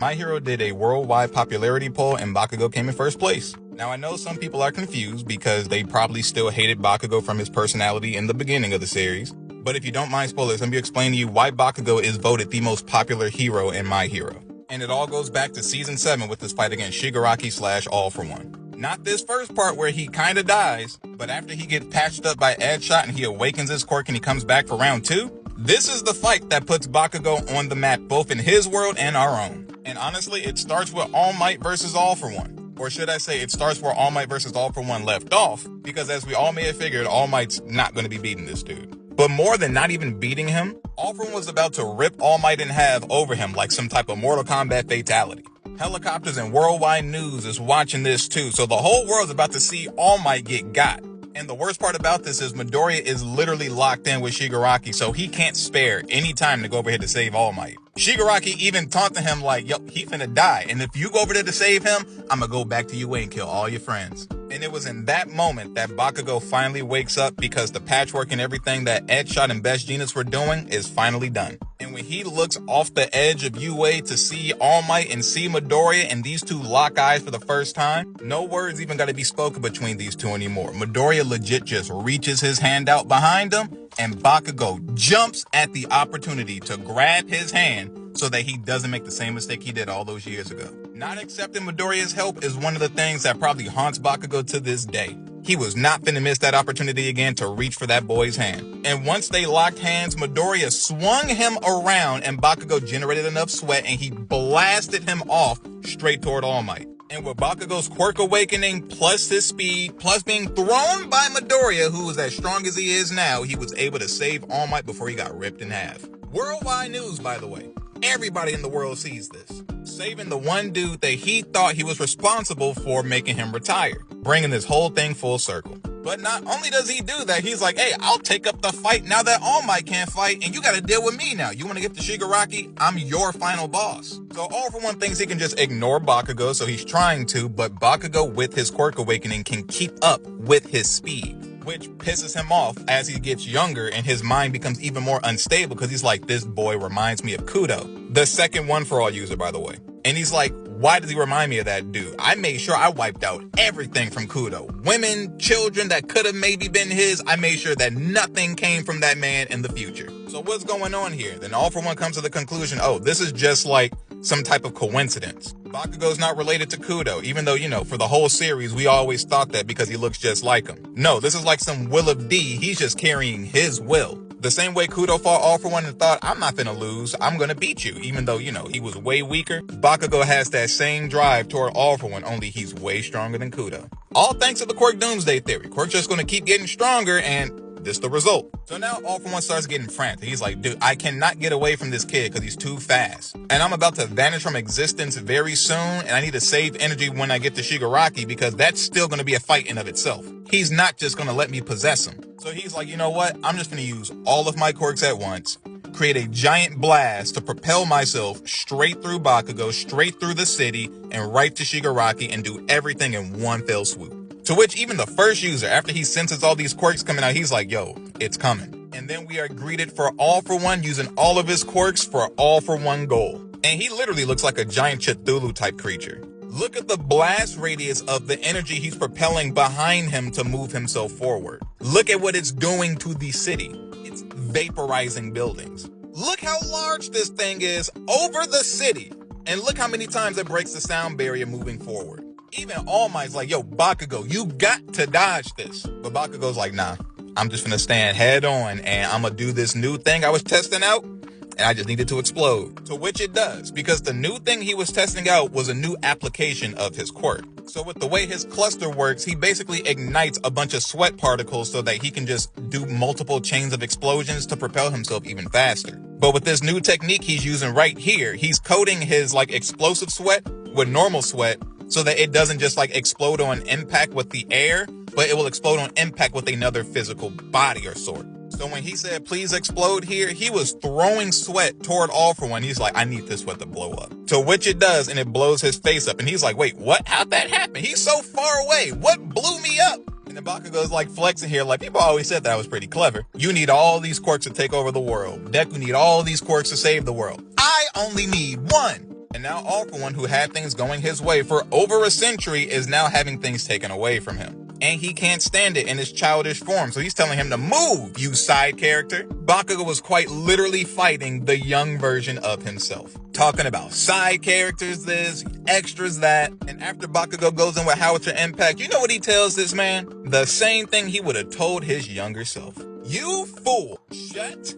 My Hero did a worldwide popularity poll and Bakugo came in first place. Now I know some people are confused because they probably still hated Bakugo from his personality in the beginning of the series. But if you don't mind spoilers, let me explain to you why Bakugo is voted the most popular hero in My Hero. And it all goes back to Season 7 with his fight against Shigaraki / All For One. Not this first part where he kinda dies, but after he gets patched up by Edgeshot and he awakens his quirk and he comes back for round 2, this is the fight that puts Bakugo on the map both in his world and our own. And honestly, it starts with All Might versus All For One. Or should I say, it starts where All Might versus All For One left off, because as we all may have figured, All Might's not going to be beating this dude. But more than not even beating him, All For One was about to rip All Might in half over him like some type of Mortal Kombat fatality. Helicopters and worldwide news is watching this too, so the whole world's about to see All Might get got. And the worst part about this is Midoriya is literally locked in with Shigaraki, so he can't spare any time to go over here to save All Might. Shigaraki even taunted him like, yo, he finna die, and if you go over there to save him, I'ma go back to UA and kill all your friends. And it was in that moment that Bakugo finally wakes up because the patchwork and everything that Edgeshot and Best Jeanist were doing is finally done. And when he looks off the edge of UA to see All Might and see Midoriya and these two lock eyes for the first time, no words even gotta be spoken between these two anymore. Midoriya legit just reaches his hand out behind him and Bakugo jumps at the opportunity to grab his hand so that he doesn't make the same mistake he did all those years ago. Not accepting Midoriya's help is one of the things that probably haunts Bakugo to this day. He was not finna miss that opportunity again to reach for that boy's hand. And once they locked hands, Midoriya swung him around and Bakugo generated enough sweat and he blasted him off straight toward All Might. And with Bakugo's quirk awakening, plus his speed, plus being thrown by Midoriya, who is as strong as he is now, he was able to save All Might before he got ripped in half. Worldwide news, by the way. Everybody in the world sees this. Saving the one dude that he thought he was responsible for making him retire. Bringing this whole thing full circle. But not only does he do that, he's like, hey, I'll take up the fight now that All Might can't fight, and you gotta deal with me now. You wanna get to Shigaraki? I'm your final boss. So All For One thinks he can just ignore Bakugo, so he's trying to, but Bakugo with his quirk awakening can keep up with his speed, which pisses him off as he gets younger and his mind becomes even more unstable because he's like, this boy reminds me of Kudo. The second one for all user, by the way. And he's like, why does he remind me of that dude? I made sure I wiped out everything from Kudo. Women, children that could have maybe been his. I made sure that nothing came from that man in the future. So what's going on here? Then All For One comes to the conclusion, oh, this is just like some type of coincidence. Bakugo's not related to Kudo, even though, you know, for the whole series, we always thought that because he looks just like him. No, this is like some will of D. He's just carrying his will. The same way Kudo fought All For One and thought, I'm not gonna lose, I'm gonna beat you. Even though, you know, he was way weaker, Bakugo has that same drive toward All For One, only he's way stronger than Kudo. All thanks to the Quirk Doomsday Theory. Quirk's just gonna keep getting stronger and this the result. So now All For One starts getting frantic. He's like, dude, I cannot get away from this kid because he's too fast. And I'm about to vanish from existence very soon, and I need to save energy when I get to Shigaraki because that's still going to be a fight in of itself. He's not just going to let me possess him. So he's like, you know what? I'm just going to use all of my quirks at once, create a giant blast to propel myself straight through Bakugo, straight through the city, and right to Shigaraki and do everything in one fell swoop. To which even the first user, after he senses all these quirks coming out, he's like, yo, it's coming. And then we are greeted for All For One using all of his quirks for All For One goal. And he literally looks like a giant Cthulhu type creature. Look at the blast radius of the energy he's propelling behind him to move himself forward. Look at what it's doing to the city. It's vaporizing buildings. Look how large this thing is over the city. And look how many times it breaks the sound barrier moving forward. Even All Might's like, yo, Bakugo, you got to dodge this. But Bakugo's like, nah, I'm just gonna stand head on and I'm gonna do this new thing I was testing out and I just needed to explode. To which it does, because the new thing he was testing out was a new application of his quirk. So with the way his cluster works, he basically ignites a bunch of sweat particles so that he can just do multiple chains of explosions to propel himself even faster. But with this new technique he's using right here, he's coating his like explosive sweat with normal sweat so that it doesn't just like explode on impact with the air, but it will explode on impact with another physical body or sort. So when he said, please explode here, he was throwing sweat toward All For One. He's like, I need this sweat to blow up. To which it does, and it blows his face up. And he's like, wait, what? How'd that happen? He's so far away. What blew me up? And then Bakugo's like flexing here, like people always said that I was pretty clever. You need all these quirks to take over the world. Deku need all these quirks to save the world. I only need one. And now All For One, who had things going his way for over a century, is now having things taken away from him. And he can't stand it in his childish form, so he's telling him to move, you side character. Bakugo was quite literally fighting the young version of himself. Talking about side characters this, extras that, and after Bakugo goes in with Howitzer Impact, you know what he tells this man? The same thing he would have told his younger self. You fool, shut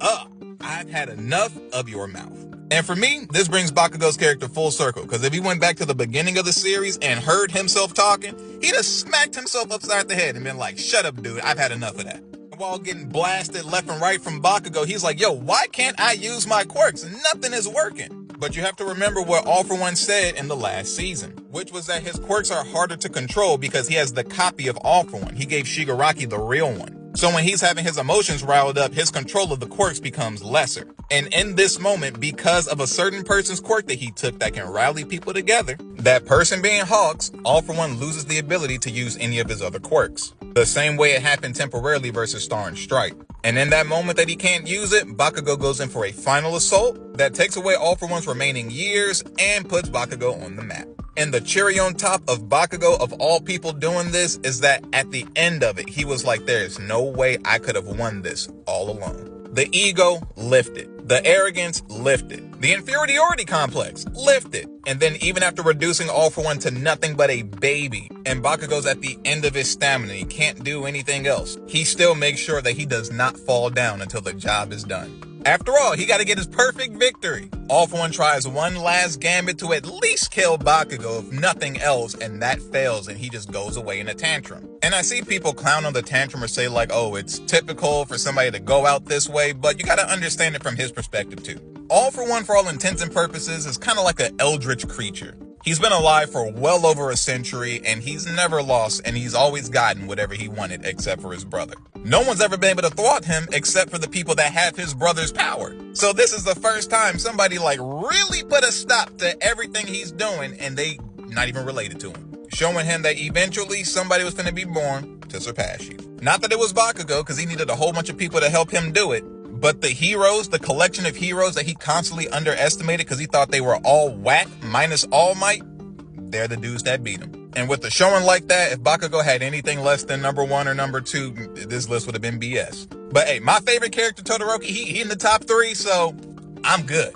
up. I've had enough of your mouth. And for me, this brings Bakugo's character full circle, because if he went back to the beginning of the series and heard himself talking, he'd have smacked himself upside the head and been like, shut up, dude, I've had enough of that. While getting blasted left and right from Bakugo, he's like, yo, why can't I use my quirks? Nothing is working. But you have to remember what All For One said in the last season, which was that his quirks are harder to control because he has the copy of All For One. He gave Shigaraki the real one. So when he's having his emotions riled up, his control of the quirks becomes lesser. And in this moment, because of a certain person's quirk that he took that can rally people together, that person being Hawks, All For One loses the ability to use any of his other quirks. The same way it happened temporarily versus Star and Stripe. And in that moment that he can't use it, Bakugo goes in for a final assault that takes away All For One's remaining years and puts Bakugo on the map. And the cherry on top of Bakugo, of all people doing this, is that at the end of it, he was like, there is no way I could have won this all alone. The ego lifted. The arrogance lifted. The inferiority complex lifted. And then even after reducing All For One to nothing but a baby, and Bakugo's at the end of his stamina, he can't do anything else, he still makes sure that he does not fall down until the job is done. After all, he got to get his perfect victory. All For One tries one last gambit to at least kill Bakugo, if nothing else, and that fails, and he just goes away in a tantrum. And I see people clown on the tantrum or say like, oh, it's typical for somebody to go out this way, but you got to understand it from his perspective too. All For One, for all intents and purposes, is kind of like an eldritch creature. He's been alive for well over a century, and he's never lost, and he's always gotten whatever he wanted, except for his brother. No one's ever been able to thwart him except for the people that have his brother's power. So this is the first time somebody like really put a stop to everything he's doing, and they not even related to him. Showing him that eventually somebody was going to be born to surpass you. Not that it was Bakugo, because he needed a whole bunch of people to help him do it. But the heroes, the collection of heroes that he constantly underestimated because he thought they were all whack minus All Might, they're the dudes that beat him. And with the showing like that, if Bakugo had anything less than number 1 or number 2, this list would have been BS. But hey, my favorite character, Todoroki, he in the top 3, so I'm good.